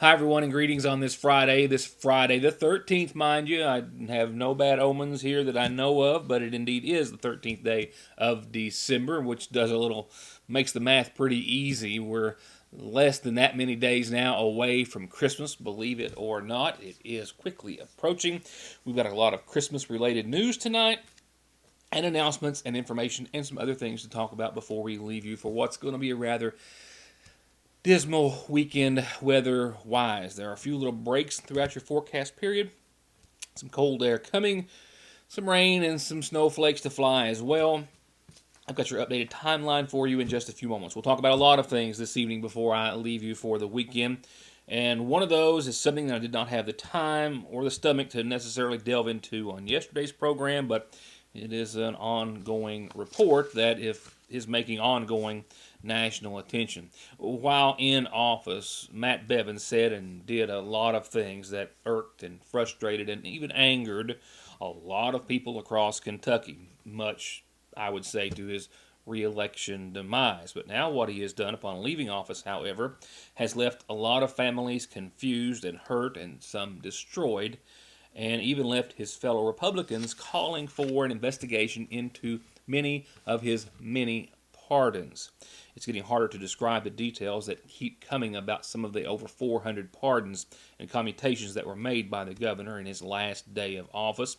Hi, everyone, and greetings on this Friday. This Friday, the 13th, mind you. I have no bad omens here that I know of, but it indeed is the 13th day of December, which makes the math pretty easy. We're less than that many days now away from Christmas, believe it or not. It is quickly approaching. We've got a lot of Christmas related news tonight, and announcements and information and some other things to talk about before we leave you for what's going to be a rather dismal weekend weather wise. There are a few little breaks throughout your forecast period. Some cold air coming, some rain, and some snowflakes to fly as well. I've got your updated timeline for you in just a few moments. We'll talk about a lot of things this evening before I leave you for the weekend. And one of those is something that I did not have the time or the stomach to necessarily delve into on yesterday's program, but it is an ongoing report that is making ongoing national attention. While in office, Matt Bevin said and did a lot of things that irked and frustrated and even angered a lot of people across Kentucky, much, I would say, to his re-election demise. But now what he has done upon leaving office, however, has left a lot of families confused and hurt and some destroyed, and even left his fellow Republicans calling for an investigation into many of his many pardons. It's getting harder to describe the details that keep coming about some of the over 400 pardons and commutations that were made by the governor in his last day of office.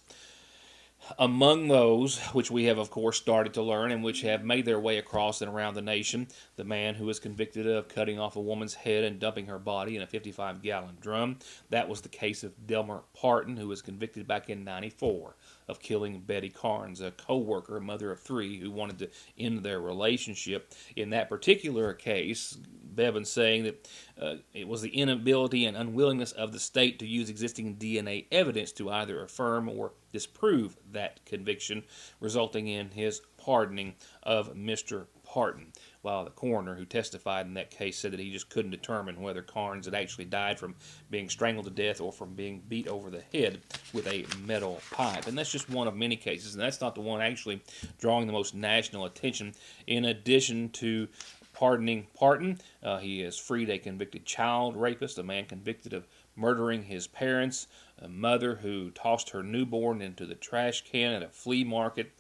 Among those, which we have of course started to learn and which have made their way across and around the nation, the man who was convicted of cutting off a woman's head and dumping her body in a 55-gallon drum. That was the case of Delmer Parton, who was convicted back in '94 of killing Betty Carnes, a co-worker, a mother of three, who wanted to end their relationship. In that particular case, Bevin saying that it was the inability and unwillingness of the state to use existing DNA evidence to either affirm or disprove that conviction, resulting in his pardoning of Mr. Parton. While the coroner who testified in that case said that he just couldn't determine whether Carnes had actually died from being strangled to death or from being beat over the head with a metal pipe. And that's just one of many cases, and that's not the one actually drawing the most national attention. In addition to pardoning Parton, he has freed a convicted child rapist, a man convicted of murdering his parents, a mother who tossed her newborn into the trash can at a flea market,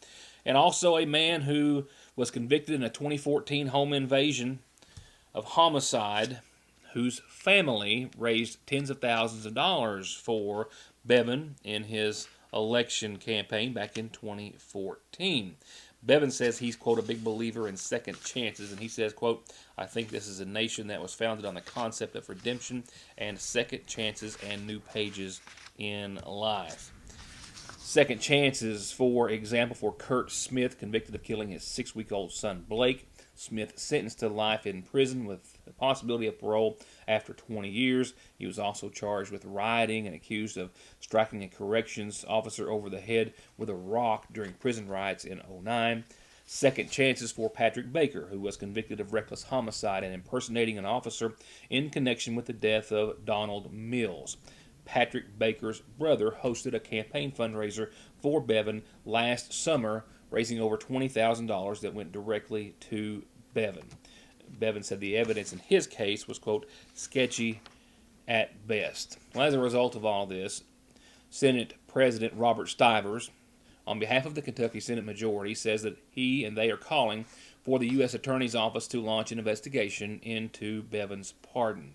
and also a man who was convicted in a 2014 home invasion of homicide, whose family raised tens of thousands of dollars for Bevin in his election campaign back in 2014. Bevin says he's, quote, a big believer in second chances, and he says, quote, I think this is a nation that was founded on the concept of redemption and second chances and new pages in life. Second chances, for example, for Kurt Smith, convicted of killing his 6-week-old son Blake. Smith sentenced to life in prison with the possibility of parole after 20 years. He was also charged with rioting and accused of striking a corrections officer over the head with a rock during prison riots in '09. Second chances for Patrick Baker, who was convicted of reckless homicide and impersonating an officer in connection with the death of Donald Mills. Patrick Baker's brother hosted a campaign fundraiser for Bevin last summer, raising over $20,000 that went directly to Bevin. Bevin said the evidence in his case was, quote, sketchy at best. Well, as a result of all this, Senate President Robert Stivers, on behalf of the Kentucky Senate majority, says that he and they are calling for the U.S. Attorney's Office to launch an investigation into Bevin's pardon.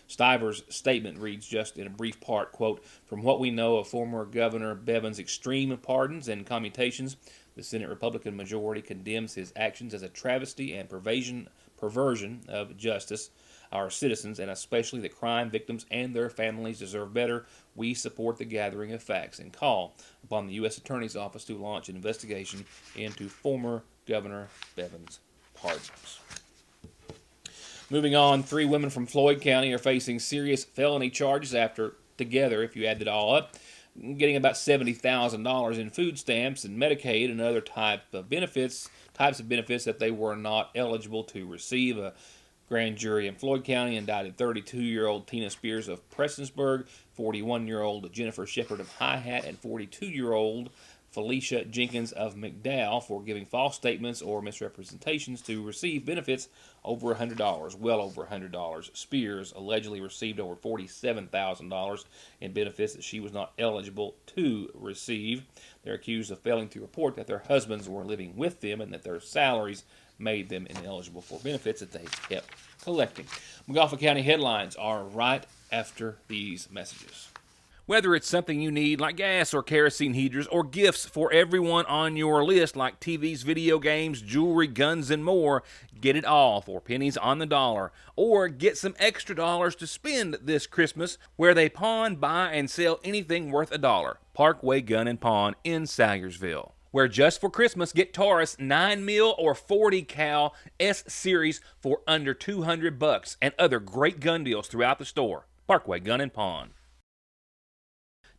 Stivers' statement reads just in a brief part, quote, from what we know of former Governor Bevin's extreme pardons and commutations, the Senate Republican majority condemns his actions as a travesty and perversion of justice. Our citizens, and especially the crime victims and their families, deserve better. We support the gathering of facts and call upon the U.S. Attorney's Office to launch an investigation into former Governor Bevin's pardons. Moving on, 3 women from Floyd County are facing serious felony charges after, together, if you add it all up, getting about $70,000 in food stamps and Medicaid and other types of benefits that they were not eligible to receive. A grand jury in Floyd County indicted 32-year-old Tina Spears of Prestonsburg, 41-year-old Jennifer Shepard of High Hat, and 42-year-old Felicia Jenkins of McDowell for giving false statements or misrepresentations to receive benefits over $100, well over $100. Spears allegedly received over $47,000 in benefits that she was not eligible to receive. They're accused of failing to report that their husbands were living with them and that their salaries made them ineligible for benefits that they kept collecting. McGoffin County headlines are right after these messages. Whether it's something you need like gas or kerosene heaters, or gifts for everyone on your list like TVs, video games, jewelry, guns, and more, get it all for pennies on the dollar. Or get some extra dollars to spend this Christmas where they pawn, buy, and sell anything worth $1. Parkway Gun and Pawn in Salyersville. Where just for Christmas, get Taurus 9mm or 40 cal S Series for under $200 and other great gun deals throughout the store. Parkway Gun and Pawn.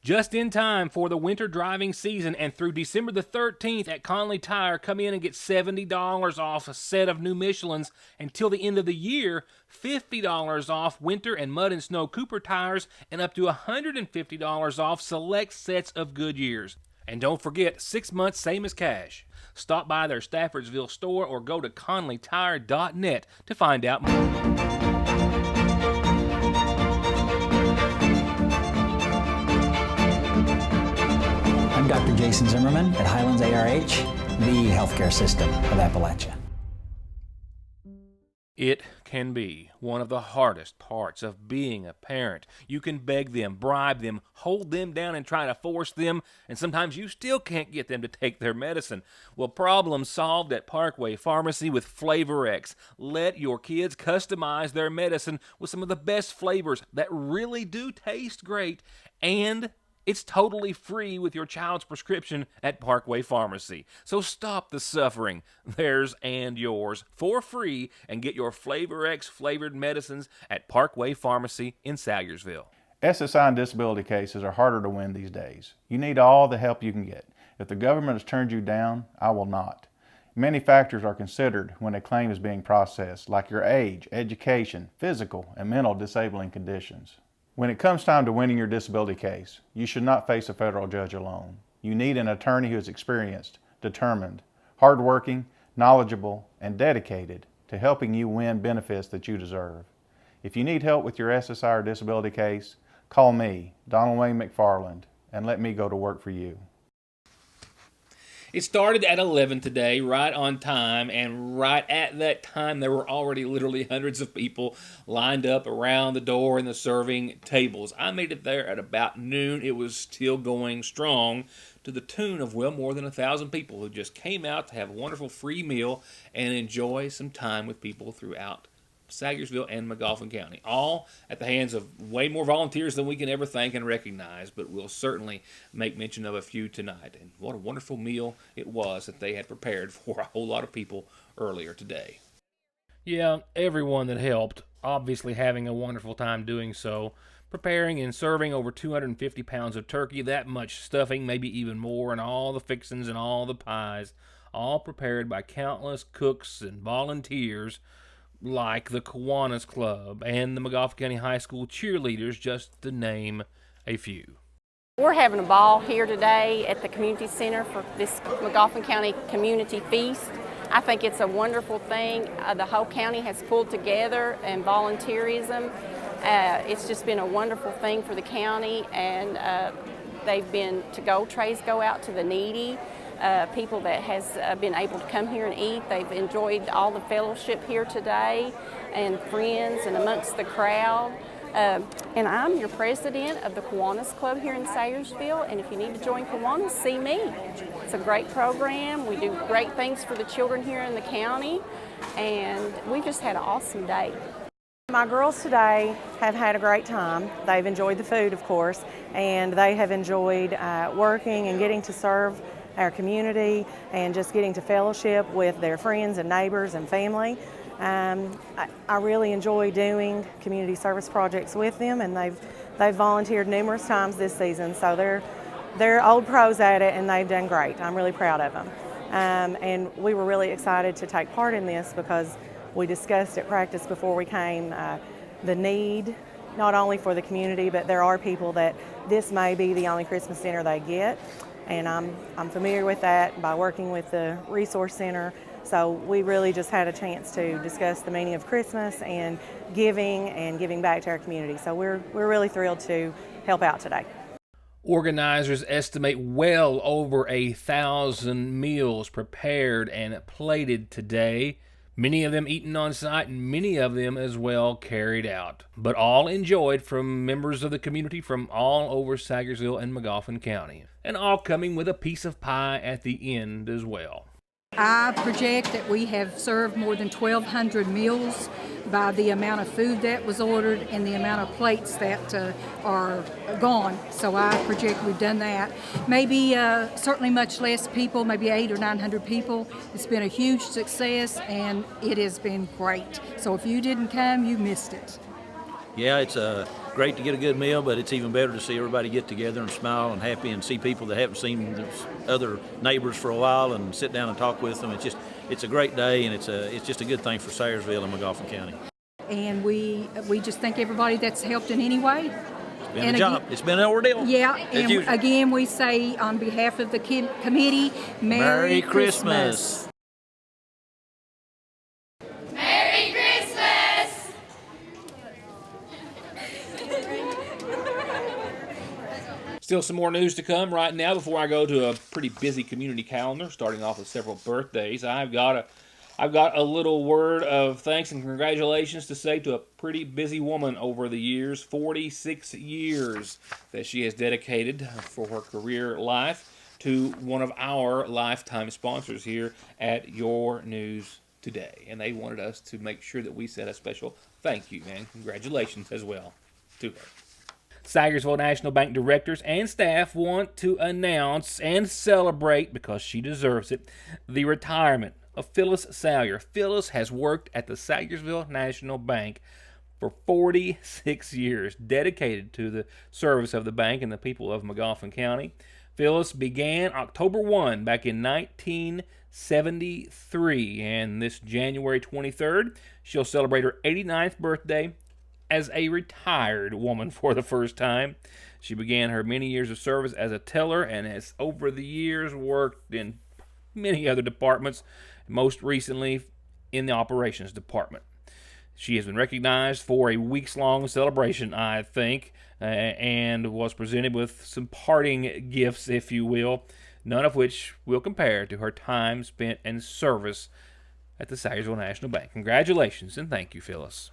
Just in time for the winter driving season and through December the 13th at Conley Tire, come in and get $70 off a set of new Michelins. Until the end of the year, $50 off winter and mud and snow Cooper tires and up to $150 off select sets of Goodyears. And don't forget, 6 months same as cash. Stop by their Staffordsville store or go to conleytire.net to find out more. I'm Dr. Jason Zimmerman at Highlands ARH, the healthcare system of Appalachia. It can be one of the hardest parts of being a parent. You can beg them, bribe them, hold them down and try to force them, and sometimes you still can't get them to take their medicine. Well, problem solved at Parkway Pharmacy with Flavor X. Let your kids customize their medicine with some of the best flavors that really do taste great, and it's totally free with your child's prescription at Parkway Pharmacy. So stop the suffering, theirs and yours, for free, and get your Flavor X flavored medicines at Parkway Pharmacy in Salyersville. SSI and disability cases are harder to win these days. You need all the help you can get. If the government has turned you down, I will not. Many factors are considered when a claim is being processed, like your age, education, physical, and mental disabling conditions. When it comes time to winning your disability case, you should not face a federal judge alone. You need an attorney who is experienced, determined, hardworking, knowledgeable, and dedicated to helping you win benefits that you deserve. If you need help with your SSI or disability case, call me, Donald Wayne McFarland, and let me go to work for you. It started at 11 today, right on time, and right at that time there were already literally hundreds of people lined up around the door and the serving tables. I made it there at about noon. It was still going strong to the tune of well more than 1,000 people who just came out to have a wonderful free meal and enjoy some time with people throughout Salyersville and McGoffin County, all at the hands of way more volunteers than we can ever thank and recognize, but we'll certainly make mention of a few tonight. And what a wonderful meal it was that they had prepared for a whole lot of people earlier today. Yeah, everyone that helped, obviously having a wonderful time doing so, preparing and serving over 250 pounds of turkey, that much stuffing, maybe even more, and all the fixings and all the pies, all prepared by countless cooks and volunteers like the Kiwanis Club and the McGoffin County High School cheerleaders, just to name a few. We're having a ball here today at the community center for this McGoffin County Community Feast. I think it's a wonderful thing. The whole county has pulled together and volunteerism. It's just been a wonderful thing for the county, and they've been to-go trays go out to the needy. People that has been able to come here and eat. They've enjoyed all the fellowship here today and friends and amongst the crowd. And I'm your president of the Kiwanis Club here in Salyersville, and if you need to join Kiwanis, see me. It's a great program. We do great things for the children here in the county, and we just had an awesome day. My girls today have had a great time. They've enjoyed the food, of course, and they have enjoyed working and getting to serve our community and just getting to fellowship with their friends and neighbors and family. I really enjoy doing community service projects with them, and they've volunteered numerous times this season, so they're old pros at it, and they've done great. I'm really proud of them. And we were really excited to take part in this because we discussed at practice before we came the need not only for the community, but there are people that this may be the only Christmas dinner they get. and I'm familiar with that by working with the Resource Center. So we really just had a chance to discuss the meaning of Christmas and giving back to our community. So we're really thrilled to help out today. Organizers estimate well over 1,000 meals prepared and plated today, many of them eaten on site and many of them as well carried out, but all enjoyed from members of the community from all over Sagersville and Magoffin County, and all coming with a piece of pie at the end as well. I project that we have served more than 1,200 meals by the amount of food that was ordered and the amount of plates that are gone. So I project we've done that. Maybe certainly much less people, maybe 800 or 900 people. It's been a huge success and it has been great. So if you didn't come, you missed it. Yeah, it's great to get a good meal, but it's even better to see everybody get together and smile and happy and see people that haven't seen their other neighbors for a while and sit down and talk with them. It's a great day, and it's just a good thing for Sayersville and Magoffin County. And we just thank everybody that's helped in any way. It's been a job. It's been an ordeal. Yeah, and again, we say on behalf of the committee, Merry Christmas. Still some more news to come right now before I go to a pretty busy community calendar, starting off with several birthdays. I've got a little word of thanks and congratulations to say to a pretty busy woman over the years, 46 years that she has dedicated for her career life to one of our lifetime sponsors here at Your News Today. And they wanted us to make sure that we said a special thank you and congratulations as well to her. Sagersville National Bank directors and staff want to announce and celebrate, because she deserves it, the retirement of Phyllis Salyer. Phyllis has worked at the Sagersville National Bank for 46 years, dedicated to the service of the bank and the people of Magoffin County. Phyllis began October 1 back in 1973, and this January 23rd, she'll celebrate her 89th birthday as a retired woman for the first time. She began her many years of service as a teller and has over the years worked in many other departments, most recently in the operations department. She has been recognized for a weeks-long celebration, I think, and was presented with some parting gifts, if you will, none of which will compare to her time spent and service at the Sagersville National Bank. Congratulations and thank you, Phyllis.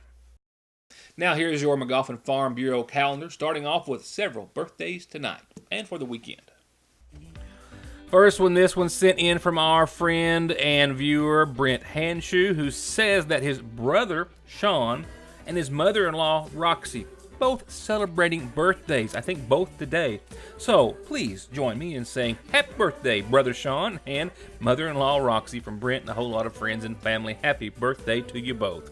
Now here's your Magoffin Farm Bureau calendar, starting off with several birthdays tonight and for the weekend. First one, this one sent in from our friend and viewer Brent Hanshoe, who says that his brother Sean and his mother-in-law Roxy both celebrating birthdays, I think both today. So please join me in saying happy birthday, brother Sean and mother-in-law Roxy, from Brent and a whole lot of friends and family. Happy birthday to you both.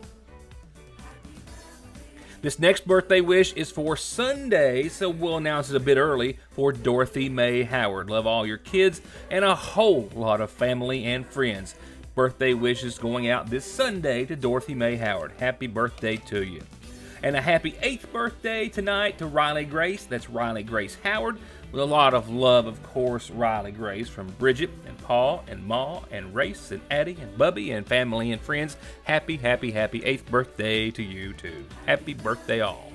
This next birthday wish is for Sunday, so we'll announce it a bit early, for Dorothy Mae Howard. Love all your kids and a whole lot of family and friends. Birthday wishes going out this Sunday to Dorothy Mae Howard. Happy birthday to you. And a happy 8th birthday tonight to Riley Grace. That's Riley Grace Howard. With a lot of love, of course, Riley Grace, from Bridget and Paul and Ma and Race and Addie and Bubby and family and friends. Happy, happy, happy 8th birthday to you too. Happy birthday all.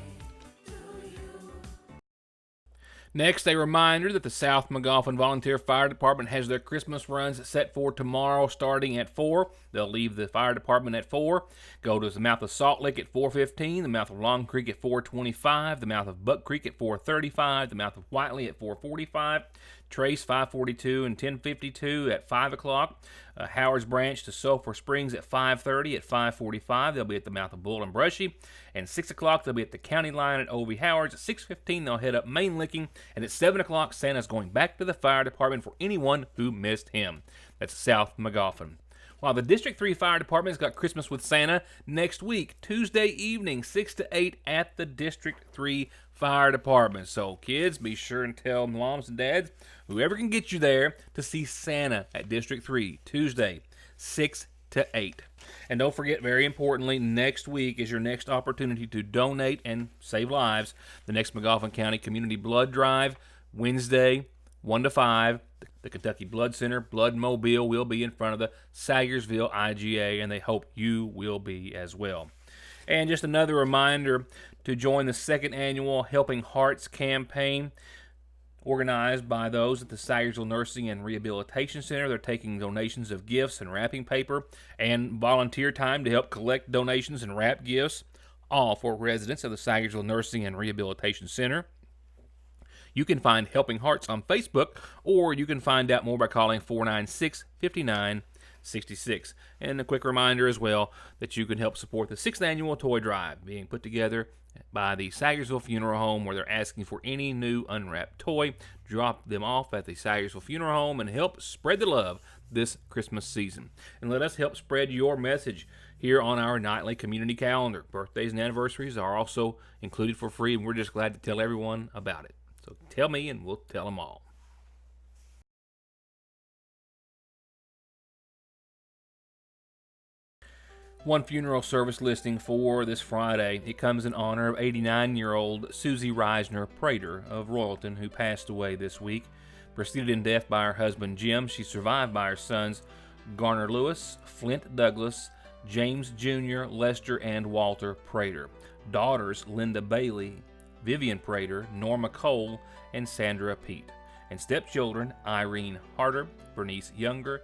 Next, a reminder that the South Magoffin Volunteer Fire Department has their Christmas runs set for tomorrow starting at 4. They'll leave the fire department at 4, go to the mouth of Salt Lick at 4:15, the mouth of Long Creek at 4:25, the mouth of Buck Creek at 4:35, the mouth of Whiteley at 4:45, Trace 5:42 and 10:52 at 5 o'clock, Howard's Branch to Sulphur Springs at 5:30. At 5:45, they'll be at the mouth of Bull and Brushy, and 6 o'clock they'll be at the county line at O.V. Howard's. At 6:15 they'll head up Main Licking, and at 7 o'clock Santa's going back to the fire department for anyone who missed him. That's South Magoffin. While the District 3 Fire Department's got Christmas with Santa next week, Tuesday evening, 6 to 8 at the District 3 Fire Department. So kids, be sure and tell moms and dads, whoever can get you there, to see Santa at District 3, Tuesday, 6 to 8. And don't forget, very importantly, next week is your next opportunity to donate and save lives. The next Magoffin County Community Blood Drive, Wednesday, 1 to 5. The Kentucky Blood Center, Blood Mobile, will be in front of the Sayersville IGA, and they hope you will be as well. And just another reminder to join the second annual Helping Hearts campaign, organized by those at the Sayersville Nursing and Rehabilitation Center. They're taking donations of gifts and wrapping paper and volunteer time to help collect donations and wrap gifts, all for residents of the Sayersville Nursing and Rehabilitation Center. You can find Helping Hearts on Facebook, or you can find out more by calling 496-5966. And a quick reminder as well that you can help support the 6th annual toy drive being put together by the Sayersville Funeral Home, where they're asking for any new unwrapped toy. Drop them off at the Sayersville Funeral Home and help spread the love this Christmas season. And let us help spread your message here on our nightly community calendar. Birthdays and anniversaries are also included for free, and we're just glad to tell everyone about it. So tell me and we'll tell them all. One funeral service listing for this Friday. It comes in honor of 89-year-old Susie Reisner Prater of Royalton, who passed away this week. Preceded in death by her husband Jim, she's survived by her sons Garner Lewis, Flint Douglas, James Jr., Lester, and Walter Prater. Daughters Linda Bailey, Vivian Prater, Norma Cole, and Sandra Pete. And stepchildren Irene Harder, Bernice Younger,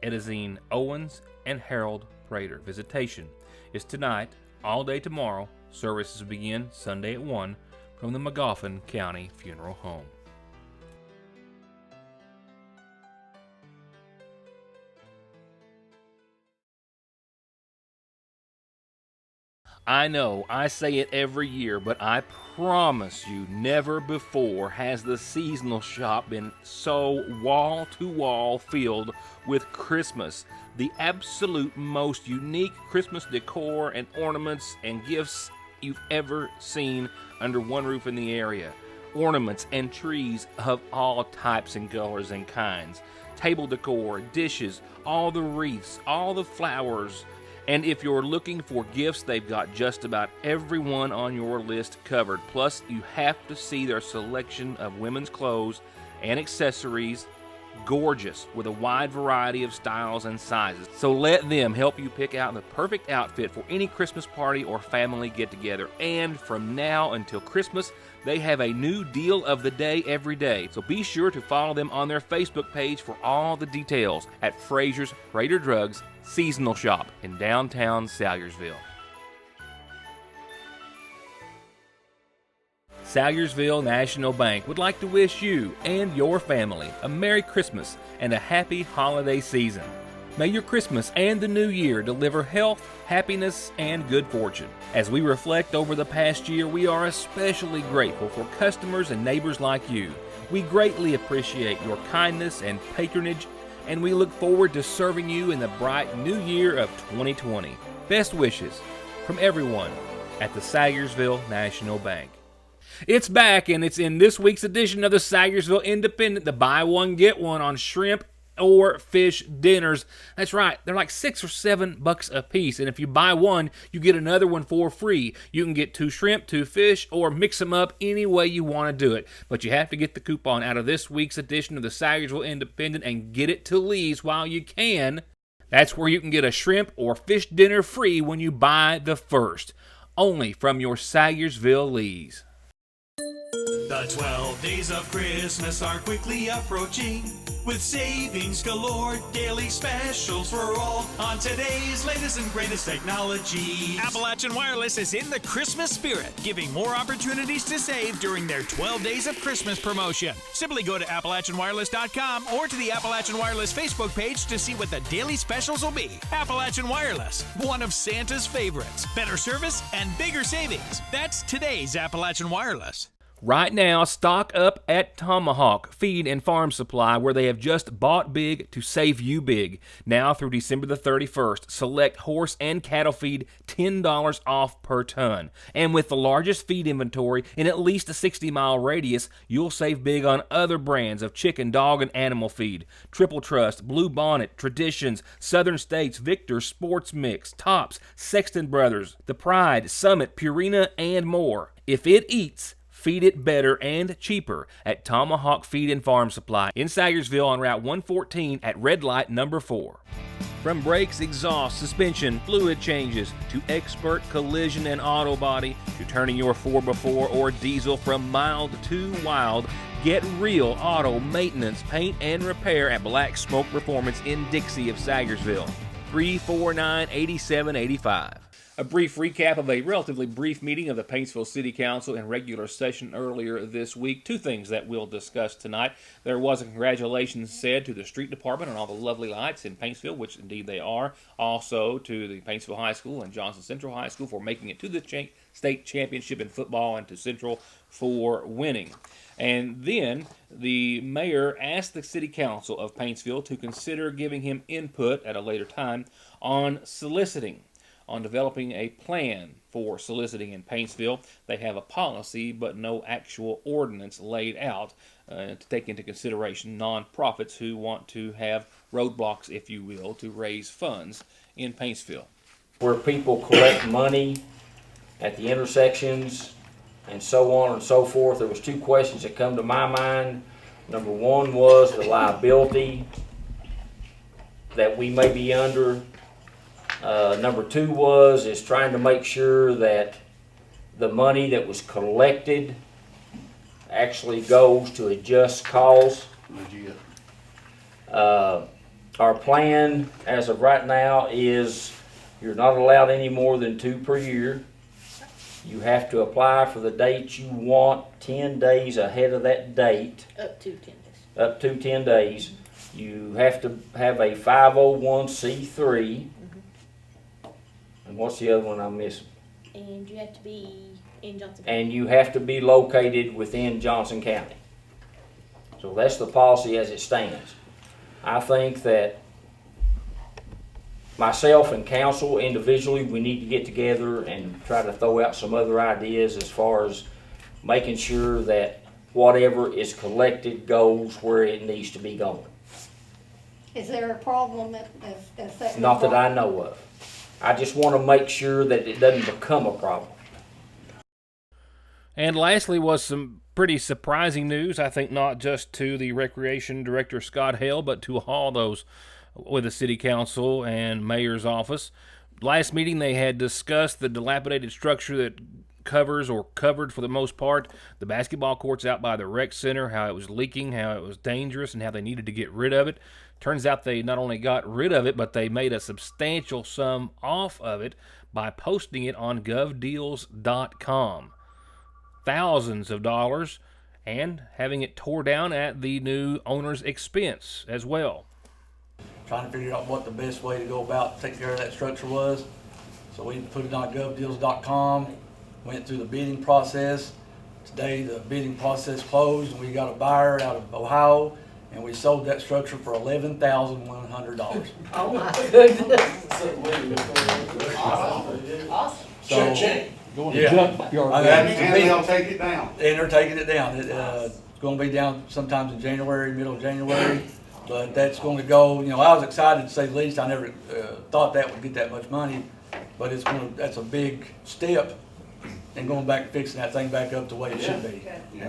Edazine Owens, and Harold Prater. Visitation is tonight, all day tomorrow. Services begin Sunday at 1 from the Magoffin County Funeral Home. I know, I say it every year, but I promise you, never before has the seasonal shop been so wall-to-wall filled with Christmas. The absolute most unique Christmas decor and ornaments and gifts you've ever seen under one roof in the area. Ornaments and trees of all types and colors and kinds. Table decor, dishes, all the wreaths, all the flowers. And if you're looking for gifts, they've got just about everyone on your list covered. Plus, you have to see their selection of women's clothes and accessories. Gorgeous, with a wide variety of styles and sizes. So let them help you pick out the perfect outfit for any Christmas party or family get-together. And from now until Christmas, they have a new deal of the day every day. So be sure to follow them on their Facebook page for all the details at Fraser's Prater Drugs Seasonal Shop in downtown Salyersville. Salyersville National Bank would like to wish you and your family a Merry Christmas and a happy holiday season. May your Christmas and the new year deliver health, happiness, and good fortune. As we reflect over the past year, we are especially grateful for customers and neighbors like you. We greatly appreciate your kindness and patronage, and we look forward to serving you in the bright new year of 2020. Best wishes from everyone at the Salyersville National Bank. It's back, and it's in this week's edition of the Salyersville Independent, the buy one, get one on shrimp or fish dinners. That's right, they're like $6 or $7 a piece, and if you buy one, you get another one for free. You can get 2 shrimp, 2 fish, or mix them up any way you want to do it. But you have to get the coupon out of this week's edition of the Salyersville Independent and get it to Lee's while you can. That's where you can get a shrimp or fish dinner free when you buy the first. Only from your Salyersville Lee's. The 12 days of Christmas are quickly approaching, with savings galore, daily specials for all on today's latest and greatest technology. Appalachian Wireless is in the Christmas spirit, giving more opportunities to save during their 12 Days of Christmas promotion. Simply go to AppalachianWireless.com or to the Appalachian Wireless Facebook page to see what the daily specials will be. Appalachian Wireless, one of Santa's favorites. Better service and bigger savings. That's today's Appalachian Wireless. Right now, stock up at Tomahawk Feed and Farm Supply, where they have just bought big to save you big. Now through December the 31st, select horse and cattle feed $10 off per ton. And with the largest feed inventory in at least a 60-mile radius, you'll save big on other brands of chicken, dog, and animal feed. Triple Trust, Blue Bonnet, Traditions, Southern States, Victor, Sports Mix, Tops, Sexton Brothers, The Pride, Summit, Purina, and more. If it eats, Feed it better and cheaper at Tomahawk Feed and Farm Supply in Sagersville on Route 114 at Red Light number 4. From brakes, exhaust, suspension, fluid changes, to expert collision and auto body, to turning your 4x4 or diesel from mild to wild, get real auto maintenance, paint, and repair at Black Smoke Performance in Dixie of Sagersville. 349-8785. A brief recap of a relatively brief meeting of the Paintsville City Council in regular session earlier this week. Two things that we'll discuss tonight. There was a congratulations said to the street department on all the lovely lights in Paintsville, which indeed they are. Also to the Paintsville High School and Johnson Central High School for making it to the state championship in football, and to Central for winning. And then the mayor asked the city council of Paintsville to consider giving him input at a later time on soliciting, on developing a plan for soliciting in Paintsville. They have a policy but no actual ordinance laid out to take into consideration nonprofits who want to have roadblocks, if you will, to raise funds in Paintsville. Where people collect money at the intersections and so on and so forth. There was two questions that come to my mind. Number one was the liability that we may be under. Number two is trying to make sure that the money that was collected actually goes to a just cause. Our plan as of right now is you're not allowed any more than 2 per year. You have to apply for the date you want 10 days ahead of that date. Up to 10 days. Up to 10 days. You have to have a 501c3. And what's the other one I'm missing? And you have to be in Johnson County. And you have to be located within Johnson County. So that's the policy as it stands. I think that myself and council individually, we need to get together and try to throw out some other ideas as far as making sure that whatever is collected goes where it needs to be going. Is there a problem that Not that I know of. I just want to make sure that it doesn't become a problem. And lastly was some pretty surprising news, I think not just to the Recreation Director Scott Hale, but to all those with the City Council and Mayor's office. Last meeting they had discussed the dilapidated structure that covers, or covered for the most part, the basketball courts out by the rec center, how it was leaking, how it was dangerous, and how they needed to get rid of it. Turns out they not only got rid of it, but they made a substantial sum off of it by posting it on govdeals.com. Thousands of dollars, and having it tore down at the new owner's expense as well. Trying to figure out what the best way to go about taking care of that structure was. So we put it on govdeals.com, went through the bidding process. Today the bidding process closed and we got a buyer out of Ohio, and we sold that structure for $11,100. Oh my goodness. Awesome. So, check. And they'll take it down. And they're taking it down. It's going to be down sometimes in January, middle of January. But that's going to go, you know, I was excited to say the least. I never thought that would get that much money. But that's a big step in going back and fixing that thing back up the way it should be. Yeah.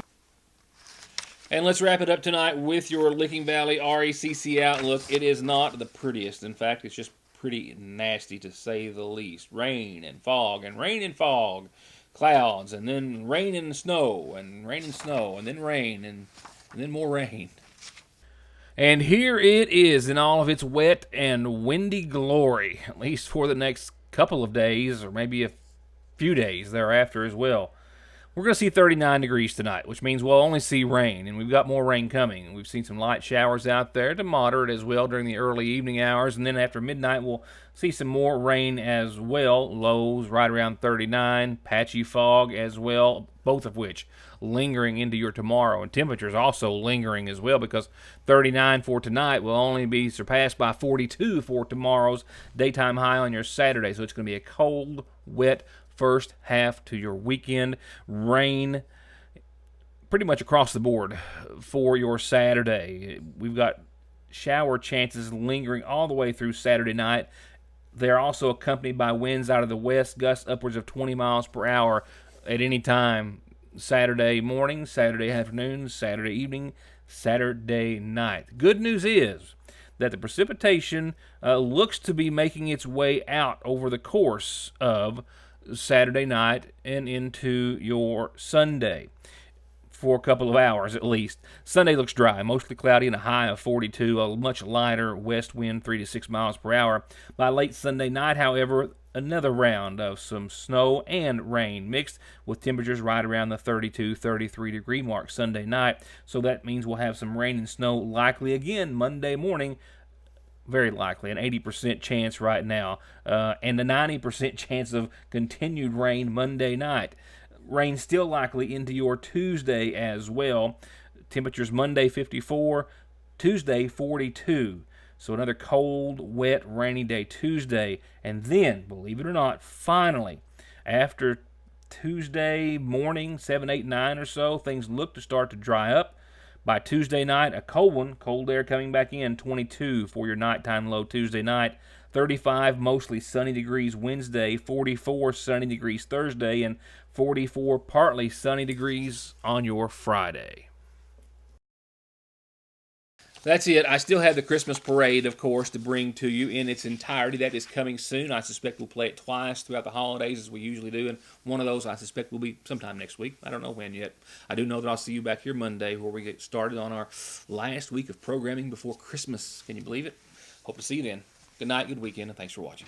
And let's wrap it up tonight with your Licking Valley RACC outlook. It is not the prettiest. In fact, it's just pretty nasty to say the least. Rain and fog, clouds, and then rain and snow, and rain and snow, and then rain, and then more rain. And here it is in all of its wet and windy glory, at least for the next couple of days, or maybe a few days thereafter as well. We're going to see 39 degrees tonight, which means we'll only see rain, and we've got more rain coming. We've seen some light showers out there to moderate as well during the early evening hours, and then after midnight we'll see some more rain as well. Lows right around 39, patchy fog as well, both of which lingering into your tomorrow, and temperatures also lingering as well, because 39 for tonight will only be surpassed by 42 for tomorrow's daytime high on your Saturday. So it's going to be a cold, wet first half to your weekend. Rain pretty much across the board for your Saturday. We've got shower chances lingering all the way through Saturday night. They're also accompanied by winds out of the west, gusts upwards of 20 miles per hour at any time Saturday morning, Saturday afternoon, Saturday evening, Saturday night. Good news is that the precipitation looks to be making its way out over the course of Saturday night and into your Sunday for a couple of hours at least. Sunday looks dry, mostly cloudy and a high of 42, a much lighter west wind, 3 to 6 miles per hour. By late Sunday night, however, another round of some snow and rain mixed with temperatures right around the 32, 33 degree mark Sunday night. So that means we'll have some rain and snow likely again Monday morning. Very likely, an 80% chance right now, and a 90% chance of continued rain Monday night. Rain still likely into your Tuesday as well. Temperatures Monday 54, Tuesday 42. So another cold, wet, rainy day Tuesday. And then, believe it or not, finally, after Tuesday morning, 7, 8, 9 or so, things look to start to dry up. By Tuesday night, a cold one, cold air coming back in, 22 for your nighttime low Tuesday night, 35 mostly sunny degrees Wednesday, 44 sunny degrees Thursday, and 44 partly sunny degrees on your Friday. That's it. I still have the Christmas parade, of course, to bring to you in its entirety. That is coming soon. I suspect we'll play it twice throughout the holidays, as we usually do, and one of those I suspect will be sometime next week. I don't know when yet. I do know that I'll see you back here Monday, where we get started on our last week of programming before Christmas. Can you believe it? Hope to see you then. Good night, good weekend, and thanks for watching.